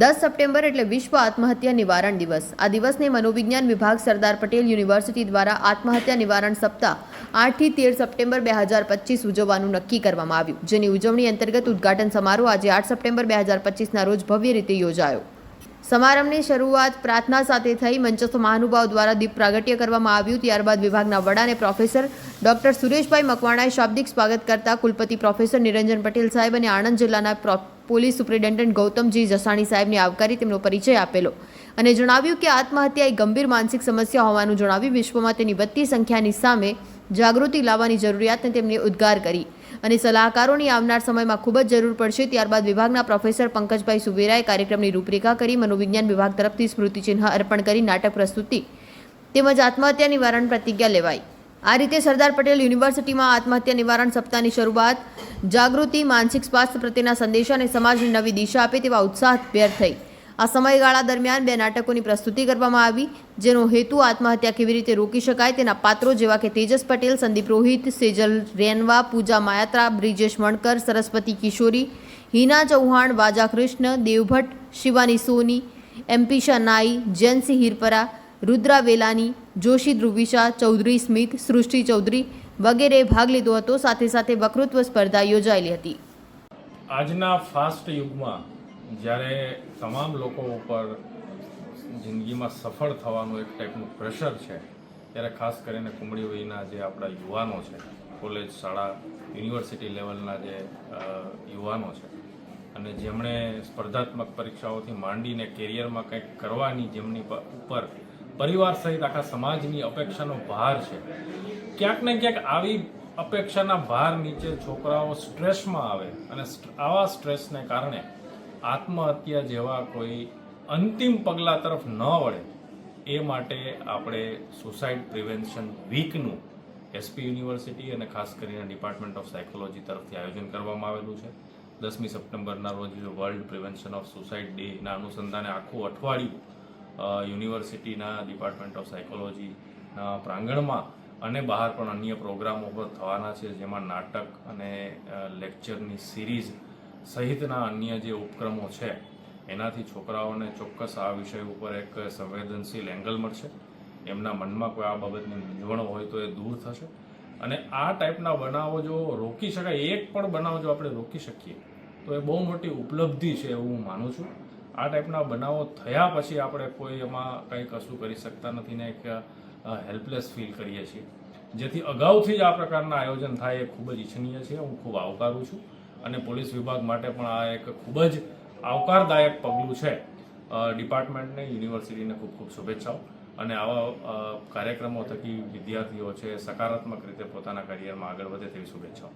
10 September એટલે વિશ્વ આત્મહત્યા નિવારણ દિવસ। આ દિવસને મનોવિજ્ઞાન વિભાગ સરદાર પટેલ યુનિવર્સિટી દ્વારા આત્મહત્યા નિવારણ સપ્તાહ 8 થી 13 સપ્ટેમ્બર 2025 ઉજવવાનું નક્કી કરવામાં આવ્યું, જેની ઉજવણી અંતર્ગત ઉદ્ઘાટન સમારોહ આજે 8 સપ્ટેમ્બર 2025ના રોજ ભવ્ય રીતે યોજાયો। સમારંભની શરૂઆત પ્રાર્થના સાથે થઈ। મંચસ્થ મહાનુભાવ દ્વારા દીપ પ્રાગટ્ય કરવામાં આવ્યું। ત્યારબાદ વિભાગના વડા અને પ્રોફેસર ડોક્ટર સુરેશભાઈ મકવાણાએ શાબ્દિક સ્વાગત કરતા કુલપતિ પ્રોફેસર નિરંજન પટેલ સાહેબ અને આણંદ જિલ્લાના પોલીસ સુપ્રિન્ટેન્ડન્ટ ગૌતમજી જસાણી સાહેબને આવકારી તેમનો પરિચય આપેલો અને જણાવ્યું કે આત્મહત્યા એ ગંભીર માનસિક સમસ્યા હોવાનું જણાવી વિશ્વમાં તેની વધતી સંખ્યાની સામે જાગૃતિ લાવવાની જરૂરિયાતને તેમને ઉદ્ગાર કરી અને સલાહકારોની આવનાર સમયમાં ખૂબ જ જરૂર પડશે। ત્યારબાદ વિભાગના પ્રોફેસર પંકજભાઈ સુવેરાએ કાર્યક્રમની રૂપરેખા કરી મનોવિજ્ઞાન વિભાગ તરફથી સ્મૃતિચિહ્ન અર્પણ કરી નાટક પ્રસ્તુતિ તેમજ આત્મહત્યા નિવારણ પ્રતિજ્ઞા લેવાઈ। આ રીતે સરદાર પટેલ યુનિવર્સિટીમાં આત્મહત્યા નિવારણ સપ્તાહની શરૂઆત જાગૃતિ, માનસિક સ્વાસ્થ્ય પ્રત્યેના સંદેશા અને સમાજને નવી દિશા આપે તેવા ઉત્સાહભેર થઈ। આ સમયગાળા દરમિયાન 2 નાટકોની પ્રસ્તુતિ કરવામાં આવી, જેનો હેતુ આત્મહત્યા કેવી રીતે રોકી શકાય તેના પાત્રો જેવા કે તેજસ પટેલ, સંદીપ રોહિત, સેજલ રેનવા, પૂજા માયાત્રા, બ્રિજેશ વણકર, સરસ્વતી કિશોરી, હિના ચૌહાણ, વાજા કૃષ્ણ, દેવભટ્ટ, શિવાની સોની, એમ્પિશા નાઈ, જયંતસિંહ હિરપરા, રુદ્રા વેલાની, જોશી ધ્રુવિશા, ચૌધરી સ્મિત, સૃષ્ટિ ચૌધરી વગેરે ભાગ લીધો હતો। સાથે સાથે વક્તૃત્વ સ્પર્ધા યોજાયેલી હતી। આજના ફાસ્ટ યુગમાં જ્યારે તમામ લોકો ઉપર જિંદગીમાં સફળ થવાનું એક ટાઈપનું પ્રેશર છે, ત્યારે ખાસ કરીને કુમળી વયના જે આપણા યુવાનો છે, કોલેજ, શાળા, યુનિવર્સિટી લેવલના જે યુવાનો છે અને જેમણે સ્પર્ધાત્મક પરીક્ષાઓથી માંડીને કેરિયરમાં કંઈક કરવાની જેમની ઉપર પરિવાર સહિત આખા સમાજની અપેક્ષાનો ભાર છે, ક્યાંક ને ક્યાંક આવી અપેક્ષાના ભાર નીચે છોકરાઓ સ્ટ્રેસમાં આવે અને આવા સ્ટ્રેસને કારણે આત્મહત્યા જેવા કોઈ અંતિમ પગલાં તરફ ન વળે એ માટે આપણે સુસાઇડ પ્રિવેન્શન વીકનું એસપી યુનિવર્સિટી અને ખાસ કરીને ડિપાર્ટમેન્ટ ઓફ સાયકોલોજી તરફથી આયોજન કરવામાં આવેલું છે। 10મી સપ્ટેમ્બરના રોજ વર્લ્ડ પ્રિવેન્શન ઓફ સુસાઇડ ડેના અનુસંધાને આખું અઠવાડિયું યુનિવર્સિટીના ડિપાર્ટમેન્ટ ઓફ સાયકોલોજીના પ્રાંગણમાં અને બહાર પણ અન્ય પ્રોગ્રામો પર થવાના છે, જેમાં નાટક અને લેક્ચરની સિરીઝ સહિતના અન્ય જે ઉપક્રમો છે એનાથી છોકરાઓને ચોક્કસ આ વિષય ઉપર એક સંવેદનશીલ એંગલ મળશે। એમના મનમાં કોઈ આ બાબતની મૂંઝવણ હોય તો એ દૂર થશે અને આ ટાઈપના બનાવો જો રોકી શકાય, એક પણ બનાવ જો આપણે રોકી શકીએ તો એ બહુ મોટી ઉપલબ્ધિ છે એવું હું માનું છું। આ ટાઈપના બનાવો થયા પછી આપણે કોઈ એમાં કંઈ કશું કરી શકતા નથી ને એક હેલ્પલેસ ફીલ કરીએ છીએ, જેથી અગાઉથી જ આ પ્રકારના આયોજન થાય એ ખૂબ જ ઈચ્છનીય છે। હું ખૂબ આવકારું છું અને પોલીસ વિભાગ માટે પણ આ એક ખૂબ જ આવકારદાયક પગલું છે। ડિપાર્ટમેન્ટને, યુનિવર્સિટીને ખૂબ ખૂબ શુભેચ્છાઓ અને આવા કાર્યક્રમો થકી વિદ્યાર્થીઓ છે સકારાત્મક રીતે પોતાના કરિયરમાં આગળ વધે તેવી શુભેચ્છાઓ।